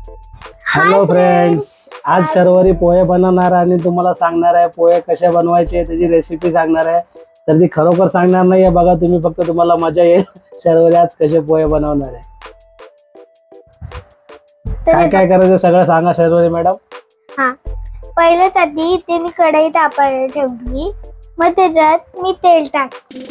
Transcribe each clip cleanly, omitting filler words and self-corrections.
Hello friends, आज शर्वरी पोहे बनवणार आणि तुम्हाला सांगणार आहे पोहे कसे बनवायचे, त्याची रेसिपी सांगणार आहे। तर ती खरोखर सांगणार नाहीये, बघा तुम्ही, फक्त तुम्हाला मजा येईल। शर्वरी आज कसे पोहे बनवणार आहे, काय काय करायचं सगळं सांगा शर्वरी मॅडम। हा, पहिलं त्याची इथे मी कढई तापायला ठेवली, मग त्याच्यात मी तेल टाकली।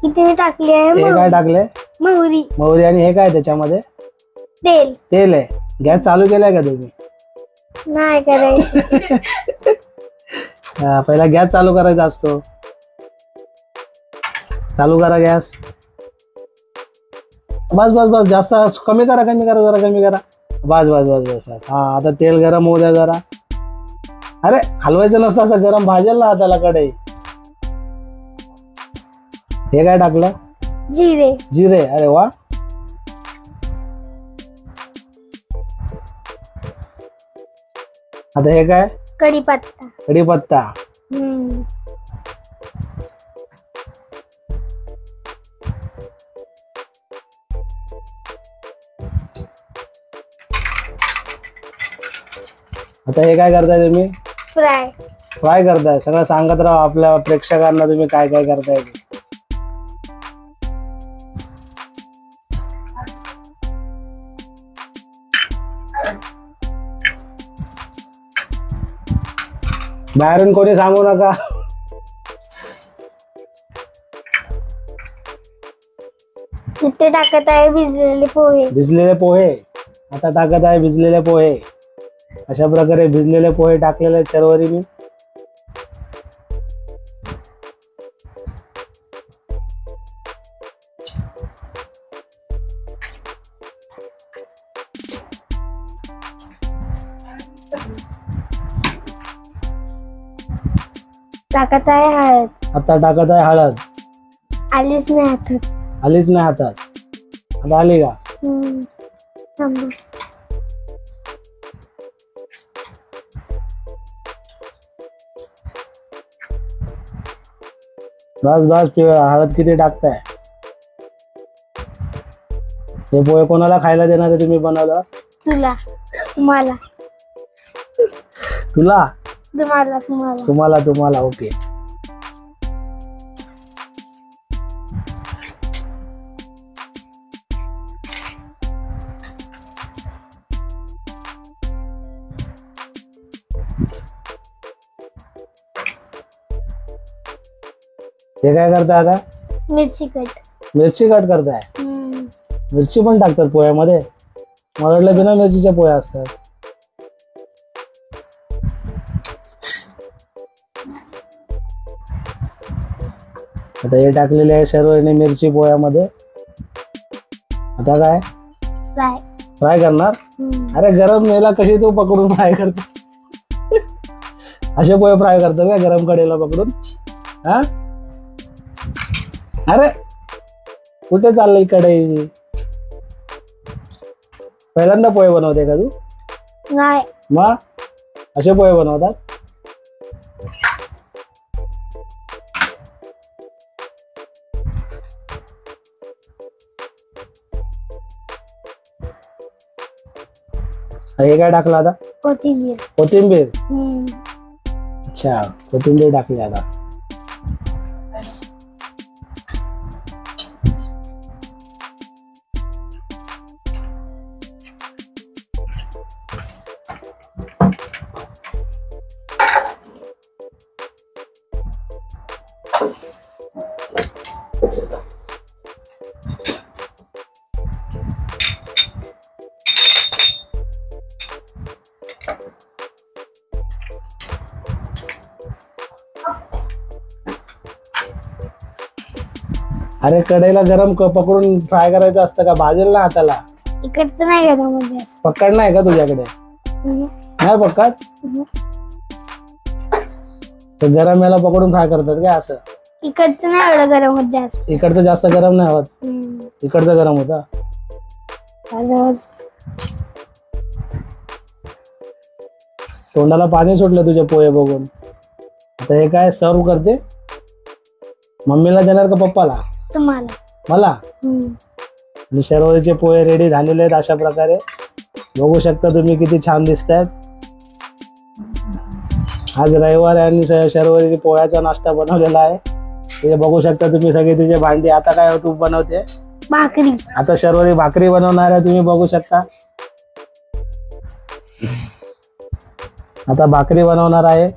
किती टाकली आहे? हे काय टाकले? मोहरी। मोहरी। आणि हे काय त्याच्यामध्ये? तेल। तेल आहे। गॅस चालू केलाय का तुम्ही? नाही करायचं। पहिला गॅस चालू करायचा असतो। चालू करा गॅस। बस बस बस, जास्त कमी करा, कमी करा, जरा कमी करा। बस बस बस बस बस। हा, आता तेल गरम होऊ द्या जरा। अरे हलवायचं नसतं, असं गरम भाजेल ना हाताला कढई। हे काय टाकलं? जिरे। जिरे। अरे वा। आता हे काय? कढीपत्ता। कढीपत्ता। आता हे काय करताय तुम्ही? फ्राय। फ्राय करताय। सगळं सांगत राहा आपल्या प्रेक्षकांना तुम्ही काय काय करताय। बाहेरून कोणी सांगू नका। इथे टाकत आहे भिजलेले पोहे। भिजलेले पोहे। आता टाकत आहे भिजलेले पोहे। अशा प्रकारे भिजलेले पोहे टाकलेले आहेत शर्वरीने। टाकत आहे हळद। आता टाकत आहे हळद। आलीच नाही हातात। आलीच नाही हातात। आता आली का? बस बस, हळद किती टाकताय? हे पोहे कोणाला खायला देणार आहे तुम्ही बनवलं? तुला। तुम्हाला। तुला? तुम्हाला। तुम्हाला। तुम्हाला तुम्हाला ओके। हे काय करताय आता? मिरची कट। मिरची कट करताय? मिरची पण टाकतात पोह्यामध्ये? मला वाटलं बिना मिरचीच्या पोहे असतात। आता हे टाकलेले आहे शर्वरीने मिरची पोह्यामध्ये। आता काय? फ्राय। फ्राय करणार? अरे गरम मेला कशी तू पकडून फ्राय करतो? असे पोहे फ्राय करतो का गरम कढईला पकडून? हा, अरे कुठे चाललंय कढई? पहिल्यांदा पोहे बनवते का तू? नाही। मग असे पोहे बनवतात? हे काय टाकलं आता? कोथिंबीर। कोथिंबीर। अच्छा, कोथिंबीर टाकली आता। अरे कढईला गरम पकडून फ्राय करायचं असतं का? भाजेल ना हाताला। इकडचं नाही गरम जास्त। पकड नाही का तुझ्याकडे? नाही पकड? तर गरम याला पकडून फ्राय करतात काय असं? इकडचं नाही एवढं गरम होत जास्त। इकडचं जास्त गरम नाही होत? इकडचं गरम होता। तोंडाला पाणी सुटलं तुझे पोहे बघून. आता हे काय सर्व करते? मम्मीला देणार का पप्पाला? तुम्हाला. मला. हम्म. आणि शर्वरीचे पोहे रेडी झालेले आहेत अशा प्रकारे. बघू शकता तुम्ही किती छान दिसत आहेत. आज रविवार आहे आणि शर्वरी पोह्याचा नाश्ता बनवलेला आहे. ते बघू शकता तुम्ही सगळे तिचे भांडी. आता काय तू बनवते? भाकरी. आता शर्वरी भाकरी बनवणार आहे, तुम्ही बघू शकता. आता भाकरी बनवणार आहे.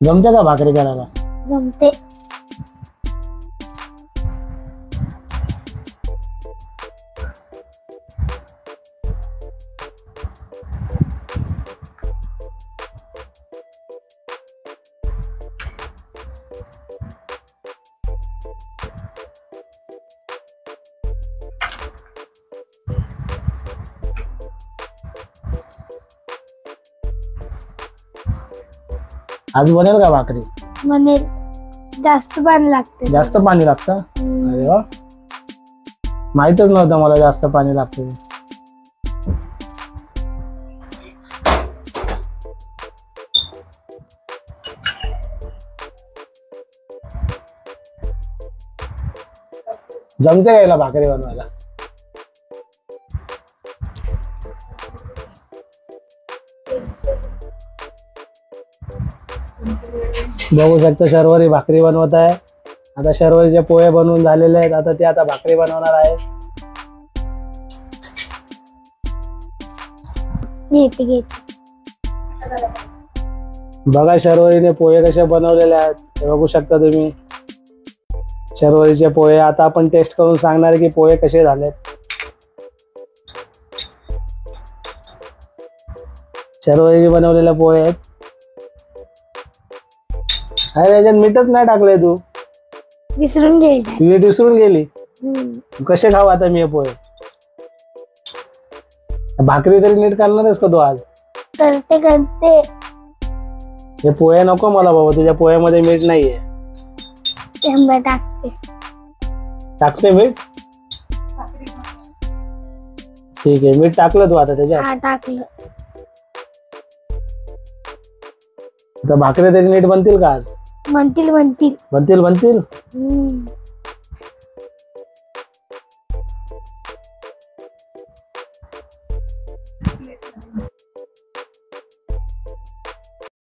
जमते का भाकरी करायला? जमते. आज बनेल का भाकरी? म्हणे जास्त पाणी लागते. जास्त पाणी लागतं? हम्म. अरे वा, माहितच नव्हतं मला जास्त पाणी लागतं. जमते का याला भाकरी बनवायला? बघू शकता शर्वरी भाकरी बनवत आहे. आता शर्वरीचे पोहे बनवून झालेले आहेत. आता ते आता भाकरी बनवणार आहे. घेते. बघा शर्वरीने पोहे कसे बनवलेले आहेत हे बघू शकता तुम्ही. शर्वरीचे पोहे आता आपण टेस्ट करून सांगणार की पोहे कसे झालेत. शर्वरीने बनवलेले पोहे आहेत. अरे याच्यात मीठच नाही टाकलंय तू. विसरून घ्यायचं. मीठ विसरून गेली. कसे खाऊ आता मी हे पोहे? भाकरी तरी नीट करणारच का तू आज? करते. हे पोहे नको मला बाबा, तुझ्या पोह्यामध्ये मीठ नाहीये. टाकते. टाकते मीठ? ठीक आहे, मीठ टाकलं तू आता त्याच्यात. हा टाकलं. आता भाकरी तरी नीट बनतील का आज? बनतील. बनतील. हम्म.